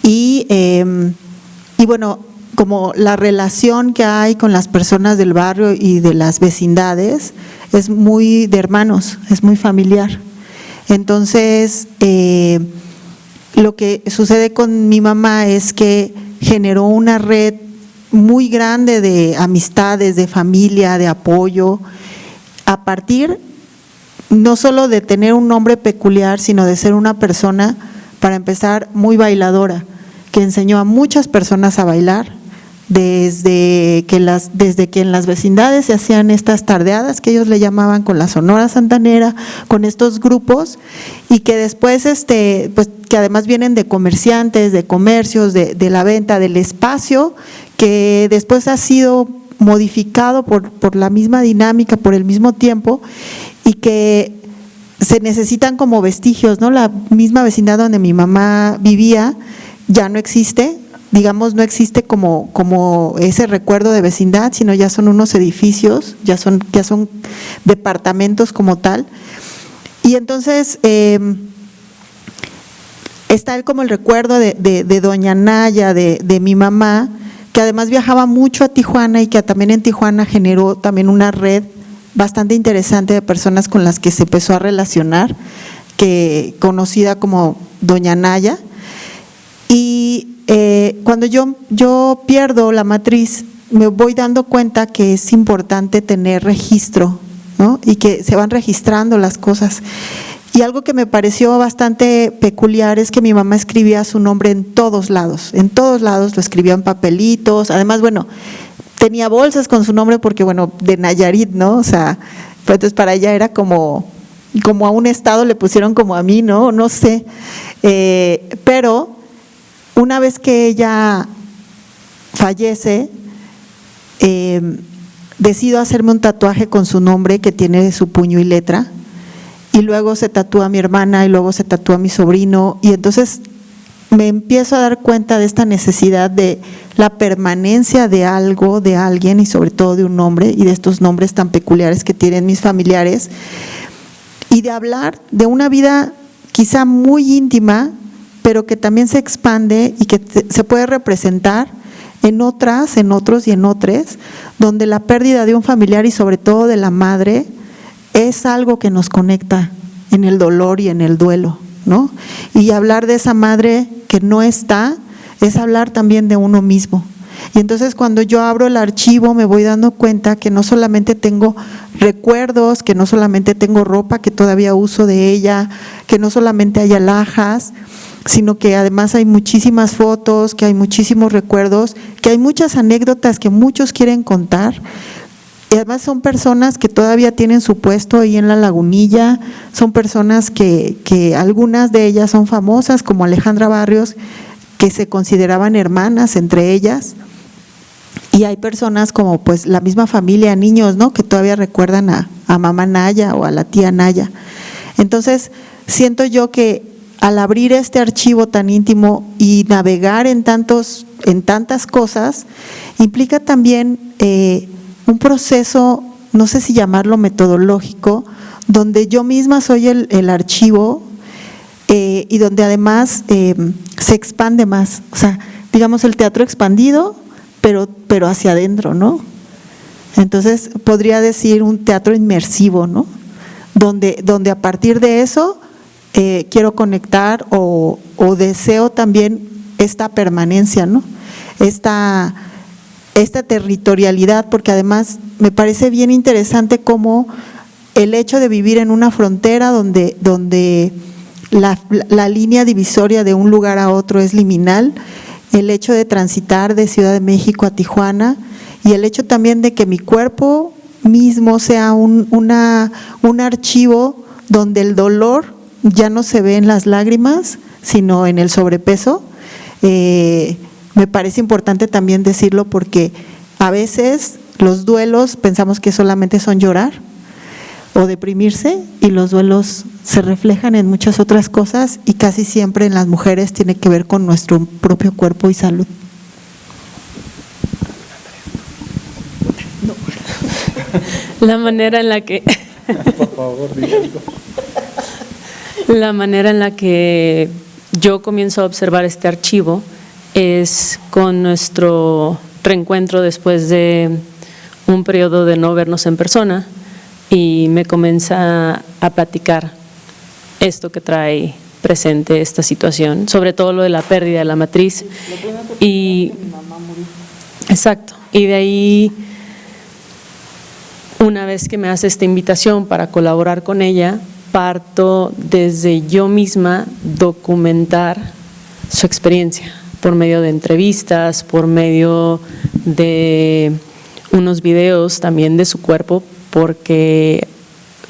y bueno, como la relación que hay con las personas del barrio y de las vecindades es muy de hermanos, es muy familiar. Entonces, lo que sucede con mi mamá es que generó una red muy grande de amistades, de familia, de apoyo, a partir no solo de tener un nombre peculiar, sino de ser una persona, para empezar, muy bailadora, que enseñó a muchas personas a bailar, desde que en las vecindades se hacían estas tardeadas que ellos le llamaban, con la Sonora Santanera, con estos grupos, y que después pues que además vienen de comerciantes, de comercios, de la venta del espacio, que después ha sido modificado por la misma dinámica, por el mismo tiempo, y que se necesitan como vestigios, ¿no? La misma vecindad donde mi mamá vivía ya no existe, digamos, no existe como ese recuerdo de vecindad, sino ya son unos edificios, ya son departamentos como tal. Y entonces está como el recuerdo de doña Naya, de mi mamá, que además viajaba mucho a Tijuana y que también en Tijuana generó también una red bastante interesante de personas con las que se empezó a relacionar, conocida como doña Naya. Y cuando yo pierdo la matriz, me voy dando cuenta que es importante tener registro, ¿no? Y que se van registrando las cosas. Y algo que me pareció bastante peculiar es que mi mamá escribía su nombre en todos lados lo escribía en papelitos. Además, bueno, tenía bolsas con su nombre porque, bueno, de Nayarit, ¿no? O sea, pero entonces para ella era como a un estado le pusieron como a mí, ¿no? No sé. Pero una vez que ella fallece, decido hacerme un tatuaje con su nombre que tiene su puño y letra, y luego se tatúa a mi hermana y luego se tatúa a mi sobrino, y entonces me empiezo a dar cuenta de esta necesidad de la permanencia de algo, de alguien, y sobre todo de un nombre, y de estos nombres tan peculiares que tienen mis familiares, y de hablar de una vida quizá muy íntima, pero que también se expande y que se puede representar en otras, en otros y en otros, donde la pérdida de un familiar y sobre todo de la madre es algo que nos conecta en el dolor y en el duelo, ¿no? Y hablar de esa madre que no está es hablar también de uno mismo. Y entonces cuando yo abro el archivo me voy dando cuenta que no solamente tengo recuerdos, que no solamente tengo ropa que todavía uso de ella, que no solamente hay alhajas, sino que además hay muchísimas fotos, que hay muchísimos recuerdos, que hay muchas anécdotas que muchos quieren contar. Y además son personas que todavía tienen su puesto ahí en la Lagunilla, son personas que algunas de ellas son famosas, como Alejandra Barrios, que se consideraban hermanas entre ellas. Y hay personas como pues la misma familia, niños, ¿no?, que todavía recuerdan a mamá Naya o a la tía Naya. Entonces, siento yo que al abrir este archivo tan íntimo y navegar en tantas cosas, implica también un proceso, no sé si llamarlo metodológico, donde yo misma soy el archivo y donde además se expande más. O sea, digamos el teatro expandido, pero hacia adentro, ¿no? Entonces podría decir un teatro inmersivo, ¿no? Donde a partir de eso quiero conectar o deseo también esta permanencia, ¿no? Esta territorialidad, porque además me parece bien interesante cómo el hecho de vivir en una frontera donde la línea divisoria de un lugar a otro es liminal, el hecho de transitar de Ciudad de México a Tijuana y el hecho también de que mi cuerpo mismo sea un archivo donde el dolor ya no se ve en las lágrimas, sino en el sobrepeso. Me parece importante también decirlo porque a veces los duelos pensamos que solamente son llorar o deprimirse, y los duelos se reflejan en muchas otras cosas y casi siempre en las mujeres tiene que ver con nuestro propio cuerpo y salud. La manera en la que por favor, díganlo. La manera en la que yo comienzo a observar este archivo es con nuestro reencuentro después de un periodo de no vernos en persona, y me comienza a platicar esto que trae presente esta situación, sobre todo lo de la pérdida de la matriz. Y exacto, y de ahí, una vez que me hace esta invitación para colaborar con ella, parto desde yo misma documentar su experiencia por medio de entrevistas, por medio de unos videos también de su cuerpo, porque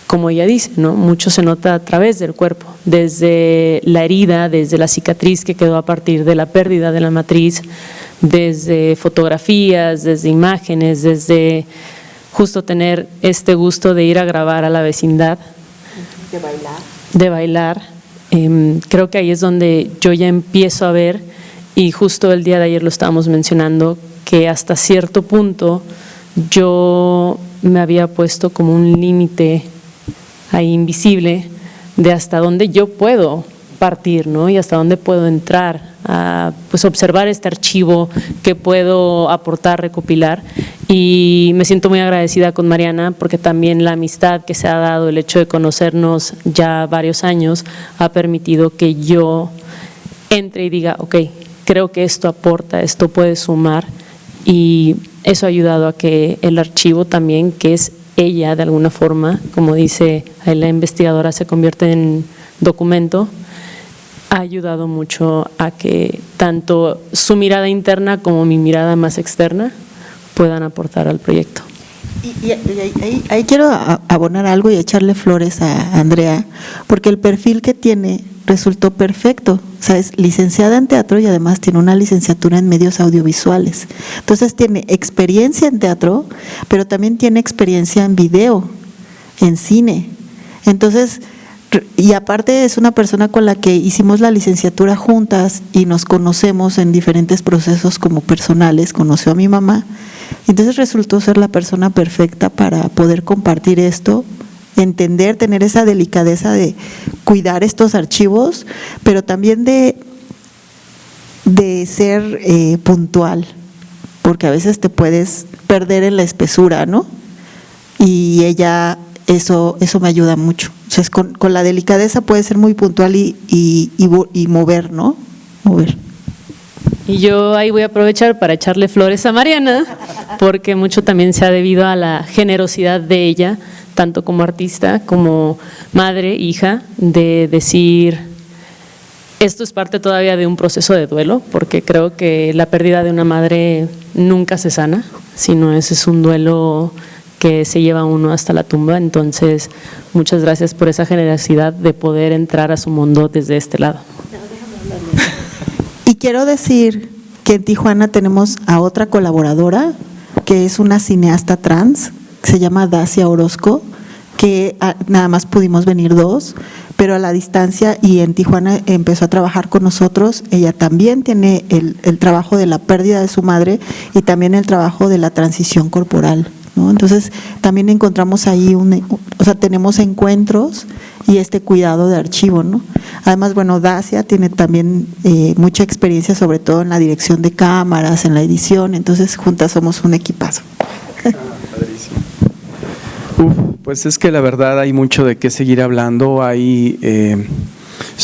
como ella dice, ¿no?, mucho se nota a través del cuerpo, desde la herida, desde la cicatriz que quedó a partir de la pérdida de la matriz, desde fotografías, desde imágenes, desde justo tener este gusto de ir a grabar a la vecindad, de bailar. Creo que ahí es donde yo ya empiezo a ver, y justo el día de ayer lo estábamos mencionando, que hasta cierto punto yo me había puesto como un límite ahí invisible de hasta dónde yo puedo partir, ¿no?, y hasta dónde puedo entrar a pues observar este archivo que puedo aportar, recopilar. Y me siento muy agradecida con Mariana porque también la amistad que se ha dado, el hecho de conocernos ya varios años, ha permitido que yo entre y diga, ok, creo que esto aporta, esto puede sumar, y eso ha ayudado a que el archivo también, que es ella de alguna forma, como dice la investigadora, se convierte en documento, ha ayudado mucho a que tanto su mirada interna como mi mirada más externa puedan aportar al proyecto. Y ahí quiero abonar algo y echarle flores a Andrea, porque el perfil que tiene resultó perfecto. O sea, es licenciada en teatro y además tiene una licenciatura en medios audiovisuales. Entonces tiene experiencia en teatro, pero también tiene experiencia en video, en cine. Entonces, y aparte es una persona con la que hicimos la licenciatura juntas y nos conocemos en diferentes procesos como personales, conoció a mi mamá. Entonces resultó ser la persona perfecta para poder compartir esto, entender, tener esa delicadeza de cuidar estos archivos, pero también de ser puntual, porque a veces te puedes perder en la espesura, ¿no? Y ella eso me ayuda mucho. Entonces, con la delicadeza puede ser muy puntual y mover, ¿no? Mover. Y yo ahí voy a aprovechar para echarle flores a Mariana, porque mucho también se ha debido a la generosidad de ella, tanto como artista, como madre, hija, de decir, esto es parte todavía de un proceso de duelo, porque creo que la pérdida de una madre nunca se sana, sino es un duelo que se lleva uno hasta la tumba. Entonces, muchas gracias por esa generosidad de poder entrar a su mundo desde este lado. Y quiero decir que en Tijuana tenemos a otra colaboradora, que es una cineasta trans, que se llama Dacia Orozco, que nada más pudimos venir 2, pero a la distancia, y en Tijuana empezó a trabajar con nosotros. Ella también tiene el trabajo de la pérdida de su madre y también el trabajo de la transición corporal, ¿no? Entonces, también encontramos ahí, tenemos encuentros y este cuidado de archivo, ¿no? Además, bueno, Dacia tiene también mucha experiencia, sobre todo en la dirección de cámaras, en la edición, entonces juntas somos un equipazo. Pues es que la verdad hay mucho de qué seguir hablando, es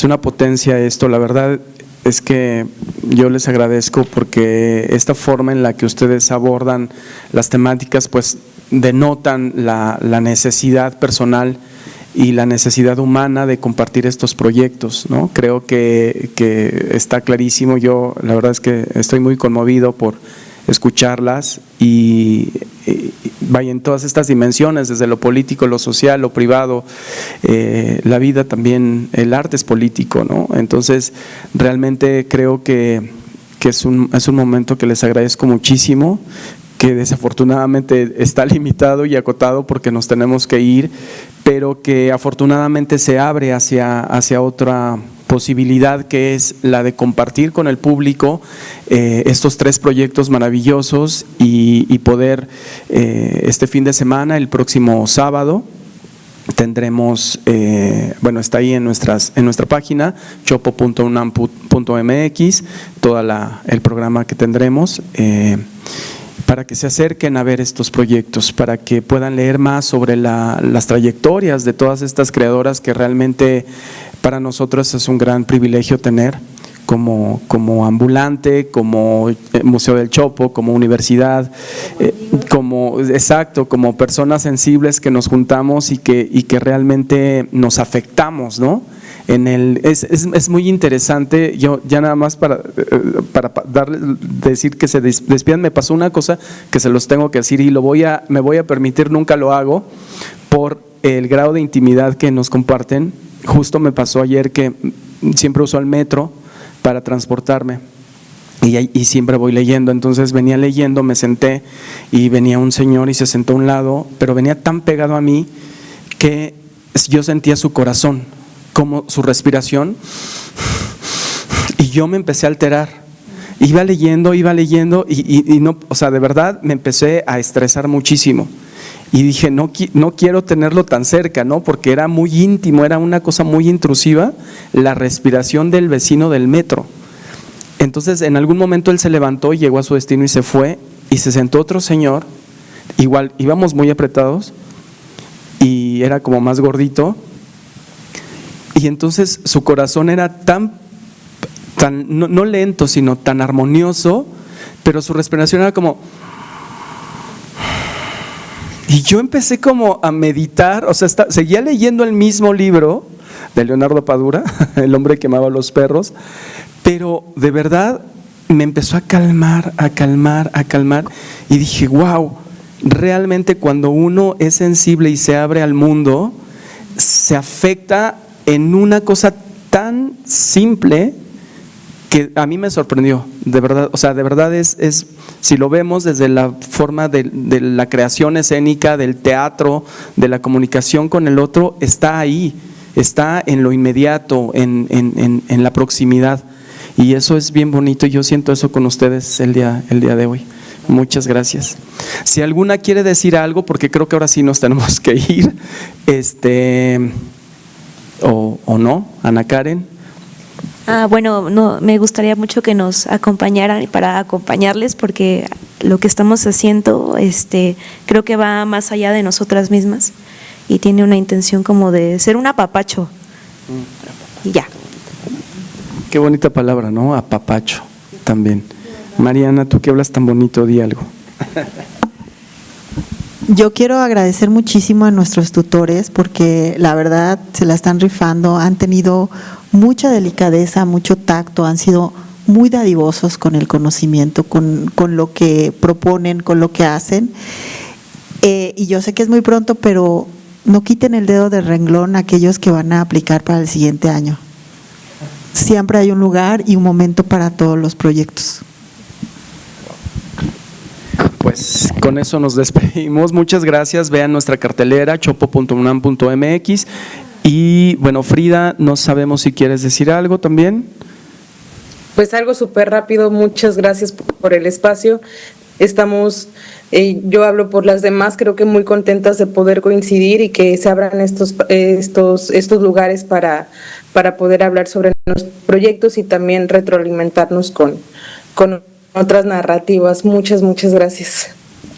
una potencia esto, la verdad es que yo les agradezco porque esta forma en la que ustedes abordan las temáticas pues denotan la necesidad personal y la necesidad humana de compartir estos proyectos, ¿no? Creo que está clarísimo. Yo la verdad es que estoy muy conmovido por escucharlas y vaya en todas estas dimensiones, desde lo político, lo social, lo privado, la vida también, el arte es político, ¿no? Entonces realmente creo que es un momento que les agradezco muchísimo, que desafortunadamente está limitado y acotado porque nos tenemos que ir, pero que afortunadamente se abre hacia otra posibilidad, que es la de compartir con el público estos 3 proyectos maravillosos y poder este fin de semana, el próximo sábado, tendremos, está ahí en nuestra página chopo.unam.mx, todo el programa que tendremos, para que se acerquen a ver estos proyectos, para que puedan leer más sobre las trayectorias de todas estas creadoras que realmente para nosotros es un gran privilegio tener como ambulante, como Museo del Chopo, como universidad, como personas sensibles que nos juntamos y que realmente nos afectamos, ¿no? Es muy interesante. Yo ya nada más para decir que se despidan, me pasó una cosa que se los tengo que decir y me voy a permitir, nunca lo hago por el grado de intimidad que nos comparten. Justo me pasó ayer que siempre uso el metro para transportarme y siempre voy leyendo, entonces venía leyendo, me senté y venía un señor y se sentó a un lado, pero venía tan pegado a mí que yo sentía su corazón, como su respiración, y yo me empecé a alterar. Iba leyendo y no, o sea, de verdad me empecé a estresar muchísimo. Y dije, no quiero tenerlo tan cerca, ¿no? Porque era muy íntimo, era una cosa muy intrusiva, la respiración del vecino del metro. Entonces, en algún momento él se levantó y llegó a su destino y se fue, y se sentó otro señor, igual, íbamos muy apretados, y era como más gordito, y entonces su corazón era tan no lento, sino tan armonioso, pero su respiración era como… Y yo empecé como a meditar, o sea, seguía leyendo el mismo libro de Leonardo Padura, El hombre que amaba a los perros, pero de verdad me empezó a calmar, y dije, wow, realmente cuando uno es sensible y se abre al mundo, se afecta en una cosa tan simple que a mí me sorprendió, de verdad. O sea, de verdad es si lo vemos desde la forma de la creación escénica, del teatro, de la comunicación con el otro, está ahí, está en lo inmediato, en la proximidad, y eso es bien bonito. Yo siento eso con ustedes el día de hoy. Muchas gracias. Si alguna quiere decir algo, porque creo que ahora sí nos tenemos que ir, o no, Ana Karen. Bueno, no, me gustaría mucho que nos acompañaran para acompañarles, porque lo que estamos haciendo creo que va más allá de nosotras mismas y tiene una intención como de ser un apapacho. Y ya. Qué bonita palabra, ¿no? Apapacho también. Mariana, tú que hablas tan bonito, di algo. Yo quiero agradecer muchísimo a nuestros tutores porque la verdad se la están rifando, han tenido mucha delicadeza, mucho tacto, han sido muy dadivosos con el conocimiento, con lo que proponen, con lo que hacen. Y yo sé que es muy pronto, pero no quiten el dedo del renglón a aquellos que van a aplicar para el siguiente año. Siempre hay un lugar y un momento para todos los proyectos. Pues con eso nos despedimos. Muchas gracias. Vean nuestra cartelera chopo.unam.mx. Y bueno, Frida, no sabemos si quieres decir algo también. Pues algo súper rápido, muchas gracias por el espacio. Estamos, yo hablo por las demás, creo que muy contentas de poder coincidir y que se abran estos lugares para poder hablar sobre nuestros proyectos y también retroalimentarnos con otras narrativas. Muchas gracias.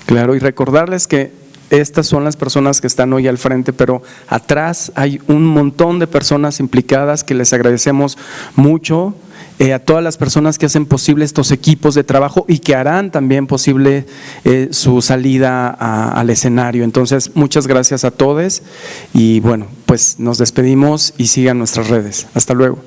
Claro, y recordarles que estas son las personas que están hoy al frente, pero atrás hay un montón de personas implicadas que les agradecemos mucho. A todas las personas que hacen posible estos equipos de trabajo y que harán también posible su salida al escenario. Entonces, muchas gracias a todos y bueno, pues nos despedimos y sigan nuestras redes. Hasta luego.